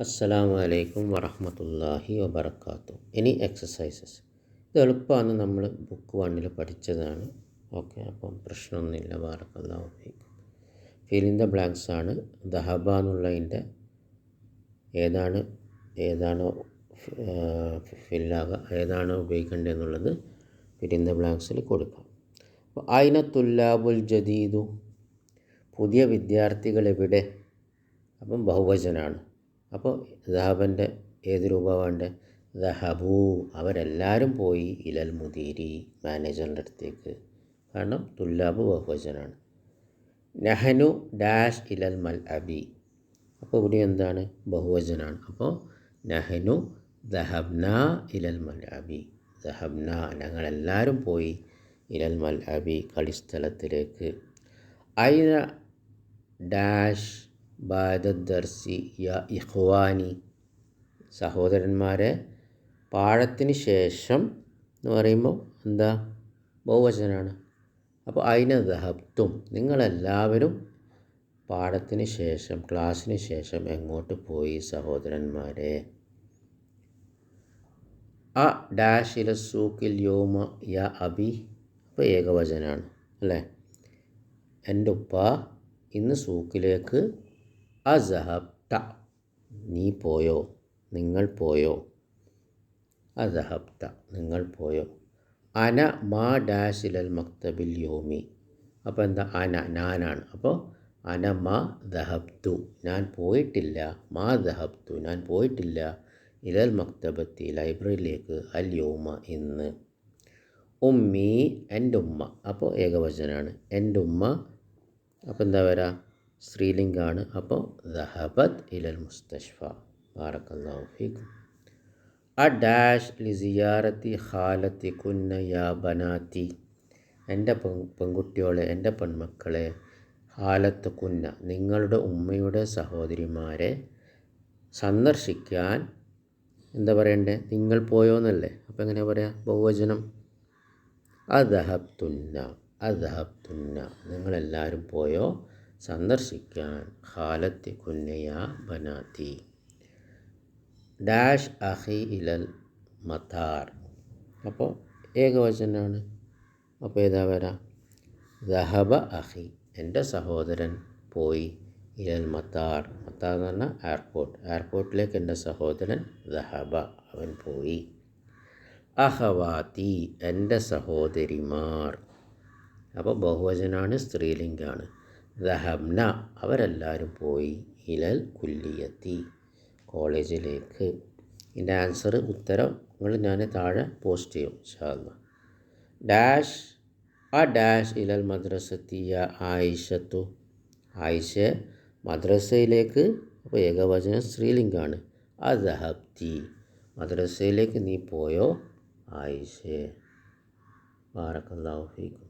അസ്സലാമു അലൈക്കും വറഹ്മത്തുള്ളാഹി വബറകാതുഹു. ഇനി എക്സസൈസസ്. ഇത് എളുപ്പമാണ്, നമ്മൾ ബുക്ക് 1 പഠിച്ചതാണ്. ഓക്കെ, അപ്പം പ്രശ്നമൊന്നുമില്ല. ബാറക്കല്ലാഹു ഫീക്കും. ഫിൽ ഇൻ ദ ബ്ലാങ്ക്സ് ആണ്. ദഹബ എന്നുള്ളതിൻ്റെ ഏതാണോ ഫില്ലാകുക, ഏതാണോ ഉപയോഗിക്കേണ്ടത് എന്നുള്ളത് ഫിൽ ഇൻ ദ ബ്ലാങ്ക്സിൽ കൊടുക്കാം. അപ്പോൾ അയിന തുല്ലാബുൽ ജദീദു, പുതിയ വിദ്യാർത്ഥികൾ എവിടെ? അപ്പം ബഹുവചനാണ്. അപ്പോൾ ദഹബൻ്റെ ഏത് രൂപമാണ്? ദഹബു, അവരെല്ലാവരും പോയി. ഇലൽ മുദീരി, മാനേജറിൻ്റെ അടുത്തേക്ക്. കാരണം തുല്ലാബ് ബഹുവചനാണ്. നഹനു ഡാഷ് ഇലൽ മൽ അബി, അപ്പോൾ ഇവിടെ എന്താണ്? ബഹുവചനാണ്. അപ്പോൾ നഹനു ദഹബ്ന ഇലൽ മൽ അബി, ദഹബ്ന ഞങ്ങളെല്ലാവരും പോയി. ഇലൽ മൽ അബി, കളിസ്ഥലത്തിലേക്ക്. ഐന ഡാഷ് ബാദദ്ദർസി യ ഇഖ്വാനി, സഹോദരന്മാരെ, പാഠത്തിന് ശേഷം എന്ന് പറയുമ്പോൾ എന്താ? ബഹുവചനാണ്. അപ്പോൾ അയിന ദഹബ്തും, നിങ്ങളെല്ലാവരും പാഠത്തിന് ശേഷം, ക്ലാസ്സിന് ശേഷം എങ്ങോട്ട് പോയി സഹോദരന്മാരെ? അ ഡാഷ് ഇല സൂക്കിൽ യോമ യ അബി, അപ്പോൾ ഏകവചനാണ് അല്ലേ? എൻ്റെ ഉപ്പ ഇന്ന് സൂക്കിലേക്ക്. അസഹബ്ത, നീ പോയോ, നിങ്ങൾ പോയോ? അസഹബ്ത, നിങ്ങൾ പോയോ? അന മാ ഡാഷ് ഇലൽ മക്തബിൽ യോമി, അപ്പോൾ എന്താ? ഞാനാണ്. അപ്പോൾ അന മാ ദഹബ്തു, ഞാൻ പോയിട്ടില്ല. മാ ദഹബ്തു, ഞാൻ പോയിട്ടില്ല. ഇലൽ മക്തബത്തി, ലൈബ്രറിയിലേക്ക്. അൽ യോമ, ഇന്ന്. ഉമ്മി, എൻ്റെ ഉമ്മ, അപ്പോൾ ഏകവചനാണ്. എൻ്റെ ഉമ്മ, അപ്പോൾ എന്താ വരാ? സ്ത്രീലിംഗാണ്. അപ്പോൾ ദഹബത് ഇലൽ മുസ്തഷ്ഫ. ബാറക്കല്ലാഹു ഫീക്കും. അ ഡാഷ് ലി സിയാറത്തി ഖാലത്തി കുന്ന യാ ബനാത്തി, എൻ്റെ പെൺകുട്ടിയോളെ, എൻ്റെ പെൺമക്കളെ. ഖാലത്ത് കുന്ന, നിങ്ങളുടെ ഉമ്മയുടെ സഹോദരിമാരെ സന്ദർശിക്കാൻ എന്താ പറയണ്ടേ? നിങ്ങൾ പോയോന്നല്ലേ? അപ്പോൾ എങ്ങനെ പറയാം? ബഹുവചനം. അദഹബ്തുന്ന, അദഹബ്തുന്ന, നിങ്ങളെല്ലാവരും പോയോ സന്ദർശിക്കാൻ. ഖാലത്തി കുന്നയ ബനാത്തി. ഡാഷ് അഖി ഇലൽ മതാർ, അപ്പോൾ ഏകവചനാണ്. അപ്പോൾ ഏതാ വരാം? ദഹബ അഖി, എൻ്റെ സഹോദരൻ പോയി. ഇലൽ മതാർ, മതാർ എന്ന് പറഞ്ഞാൽ എയർപോർട്ട്. എയർപോർട്ടിലേക്ക് എൻ്റെ സഹോദരൻ ദഹബ, അവൻ പോയി. അഹവാത്തി, എൻ്റെ സഹോദരിമാർ, അപ്പോൾ ബഹുവചനാണ്, സ്ത്രീലിംഗാണ്. ദഹബ്ന, അവരെല്ലാവരും പോയി. ഇലൽ കുല്ലിയത്തി, കോളേജിലേക്ക്. ഇതിൻ്റെ ആൻസർ, ഉത്തരം ഞാൻ താഴെ പോസ്റ്റ് ചെയ്യും ഇൻഷാ അല്ലാഹ്. ഡാഷ് അ ഡാഷ് ഇലൽ മദ്രസത്തി യ ആയിഷത്തു, ആയിഷ മദ്രസയിലേക്ക്. അപ്പോൾ ഏകവചനം, സ്ത്രീലിംഗാണ്. അദഹബ്തി, മദ്രസയിലേക്ക് നീ പോയോ ആയിഷേ. ബാറക്കല്ലാഹു ഫീക്കും.